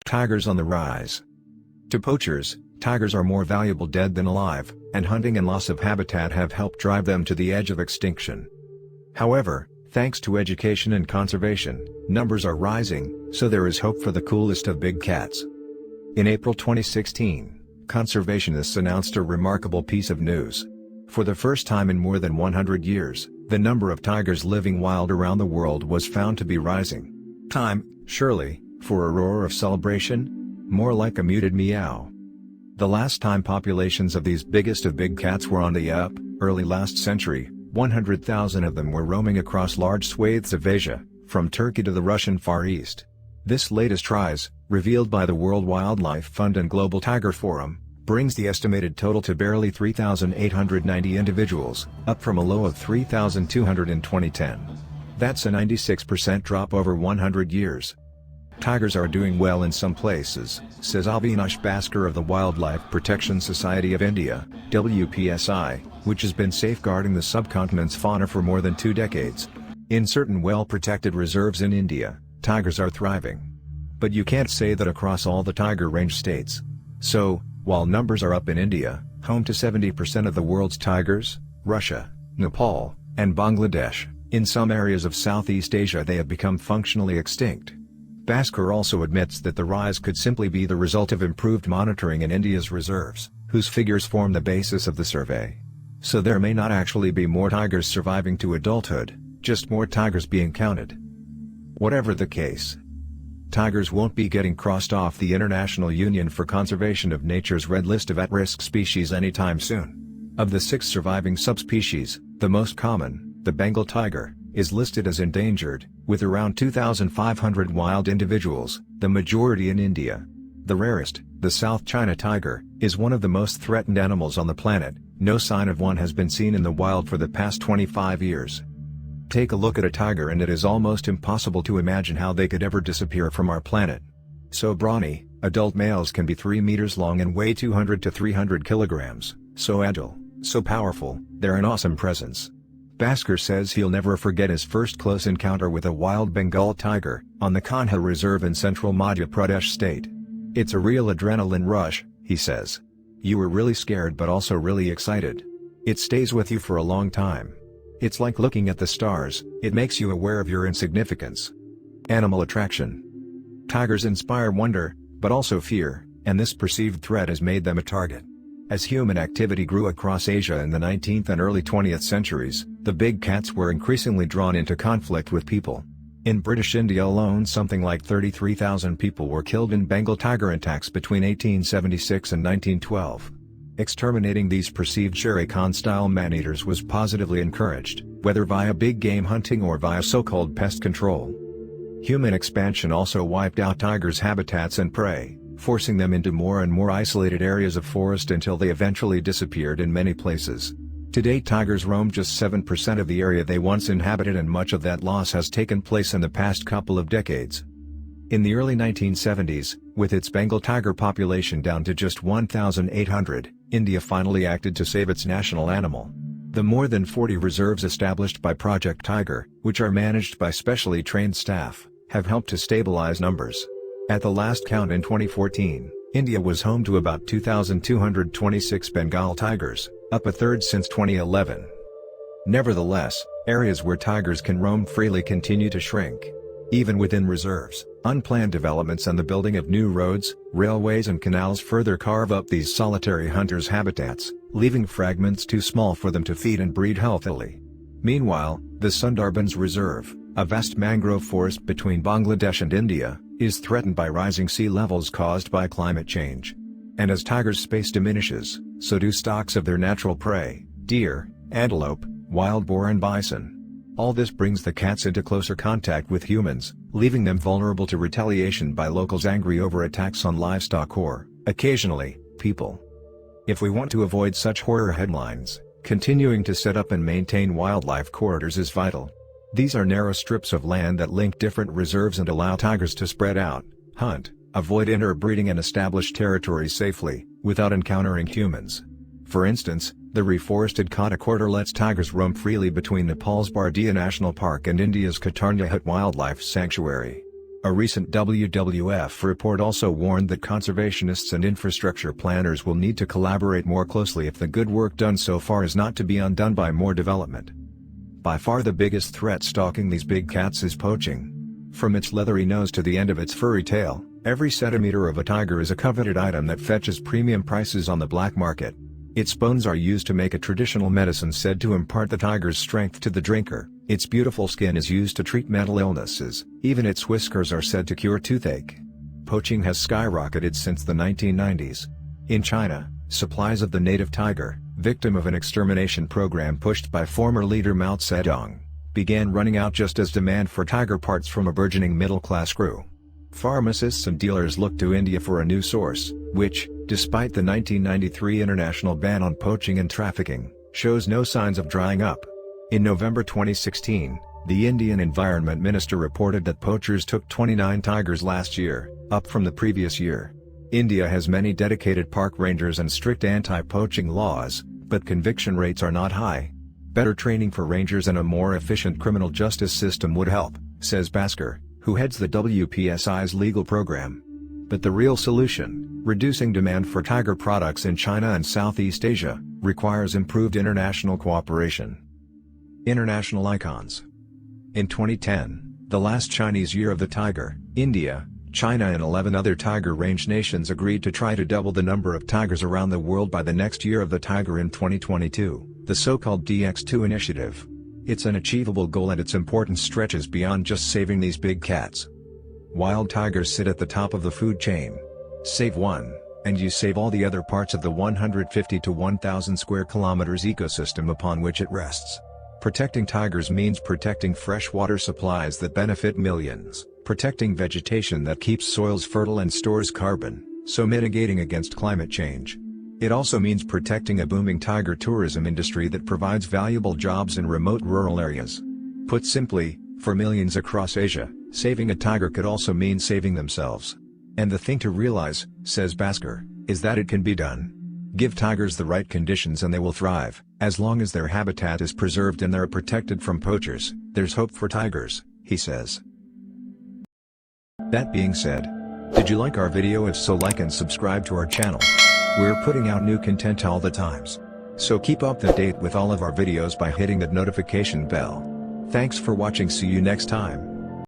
Tigers on the rise. To poachers, tigers are more valuable dead than alive, and hunting and loss of habitat have helped drive them to the edge of extinction. However, thanks to education and conservation, numbers are rising, so there is hope for the coolest of big cats. In April 2016, conservationists announced a remarkable piece of news. For the first time in more than 100 years, the number of tigers living wild around the world was found to be rising. Time, surely, for a roar of celebration? More like a muted meow. The last time populations of these biggest of big cats were on the up, early last century, 100,000 of them were roaming across large swathes of Asia, from Turkey to the Russian Far East. This latest rise, revealed by the World Wildlife Fund and Global Tiger Forum, brings the estimated total to barely 3,890 individuals, up from a low of 3,200 in 2010. That's a 96% drop over 100 years. Tigers are doing well in some places, says Avinash Bhaskar of the Wildlife Protection Society of India, WPSI, which has been safeguarding the subcontinent's fauna for more than 2 decades. In certain well-protected reserves in India, tigers are thriving. But you can't say that across all the tiger range states. So, while numbers are up in India, home to 70% of the world's tigers, Russia, Nepal, and Bangladesh, in some areas of Southeast Asia they have become functionally extinct. Bhaskar also admits that the rise could simply be the result of improved monitoring in India's reserves, whose figures form the basis of the survey. So there may not actually be more tigers surviving to adulthood, just more tigers being counted. Whatever the case, tigers won't be getting crossed off the International Union for Conservation of Nature's red list of at-risk species anytime soon. Of the 6 surviving subspecies, the most common, the Bengal tiger, is listed as endangered, with around 2,500 wild individuals, the majority in India. The rarest, the South China tiger, is one of the most threatened animals on the planet. No sign of one has been seen in the wild for the past 25 years. Take a look at a tiger and it is almost impossible to imagine how they could ever disappear from our planet. So brawny, adult males can be 3 meters long and weigh 200 to 300 kilograms, so agile, so powerful, they're an awesome presence. Bhaskar says he'll never forget his first close encounter with a wild Bengal tiger, on the Kanha Reserve in central Madhya Pradesh state. It's a real adrenaline rush, he says. You were really scared but also really excited. It stays with you for a long time. It's like looking at the stars, it makes you aware of your insignificance. Animal attraction. Tigers inspire wonder, but also fear, and this perceived threat has made them a target. As human activity grew across Asia in the 19th and early 20th centuries, the big cats were increasingly drawn into conflict with people. In British India alone, something like 33,000 people were killed in Bengal tiger attacks between 1876 and 1912. Exterminating these perceived Shere Khan-style man-eaters was positively encouraged, whether via big game hunting or via so-called pest control. Human expansion also wiped out tigers' habitats and prey, forcing them into more and more isolated areas of forest until they eventually disappeared in many places. Today tigers roam just 7% of the area they once inhabited, and much of that loss has taken place in the past couple of decades. In the early 1970s, with its Bengal tiger population down to just 1,800, India finally acted to save its national animal. The more than 40 reserves established by Project Tiger, which are managed by specially trained staff, have helped to stabilize numbers. At the last count in 2014, India was home to about 2,226 Bengal tigers, up a third since 2011. Nevertheless, areas where tigers can roam freely continue to shrink. Even within reserves, unplanned developments and the building of new roads, railways and canals further carve up these solitary hunters' habitats, leaving fragments too small for them to feed and breed healthily. Meanwhile, the Sundarbans Reserve, a vast mangrove forest between Bangladesh and India, is threatened by rising sea levels caused by climate change. And as tigers' space diminishes, so do stocks of their natural prey, deer, antelope, wild boar and bison. All this brings the cats into closer contact with humans, leaving them vulnerable to retaliation by locals angry over attacks on livestock or, occasionally, people. If we want to avoid such horror headlines, continuing to set up and maintain wildlife corridors is vital. These are narrow strips of land that link different reserves and allow tigers to spread out, hunt, avoid interbreeding and establish territories safely, without encountering humans. For instance, the reforested Kata corridor lets tigers roam freely between Nepal's Bardia National Park and India's Katarnya Hut Wildlife Sanctuary. A recent WWF report also warned that conservationists and infrastructure planners will need to collaborate more closely if the good work done so far is not to be undone by more development. By far the biggest threat stalking these big cats is poaching. From its leathery nose to the end of its furry tail, every centimeter of a tiger is a coveted item that fetches premium prices on the black market. Its bones are used to make a traditional medicine said to impart the tiger's strength to the drinker. Its beautiful skin is used to treat mental illnesses, even its whiskers are said to cure toothache. Poaching has skyrocketed since the 1990s. In China, supplies of the native tiger, victim of an extermination program pushed by former leader Mao Zedong, began running out just as demand for tiger parts from a burgeoning middle-class grew. Pharmacists and dealers look to India for a new source, which, despite the 1993 international ban on poaching and trafficking, shows no signs of drying up. In November 2016, the Indian Environment Minister reported that poachers took 29 tigers last year, up from the previous year. India has many dedicated park rangers and strict anti-poaching laws, but conviction rates are not high. Better training for rangers and a more efficient criminal justice system would help, says Bhaskar, who heads the WPSI's legal program. But the real solution, reducing demand for tiger products in China and Southeast Asia, requires improved international cooperation. International icons. In 2010, the last Chinese Year of the Tiger, India, China and 11 other tiger range nations agreed to try to double the number of tigers around the world by the next Year of the Tiger in 2022, the so-called DX2 initiative. It's an achievable goal and its importance stretches beyond just saving these big cats. Wild tigers sit at the top of the food chain. Save one, and you save all the other parts of the 150 to 1,000 square kilometers ecosystem upon which it rests. Protecting tigers means protecting freshwater supplies that benefit millions, protecting vegetation that keeps soils fertile and stores carbon, so mitigating against climate change. It also means protecting a booming tiger tourism industry that provides valuable jobs in remote rural areas. Put simply, for millions across Asia, saving a tiger could also mean saving themselves. And the thing to realize, says Bhaskar, is that it can be done. Give tigers the right conditions and they will thrive. As long as their habitat is preserved and they're protected from poachers, there's hope for tigers, he says. That being said, did you like our video? If so, like and subscribe to our channel. We're putting out new content all the times. So keep up to date with all of our videos by hitting that notification bell. Thanks for watching. See you next time.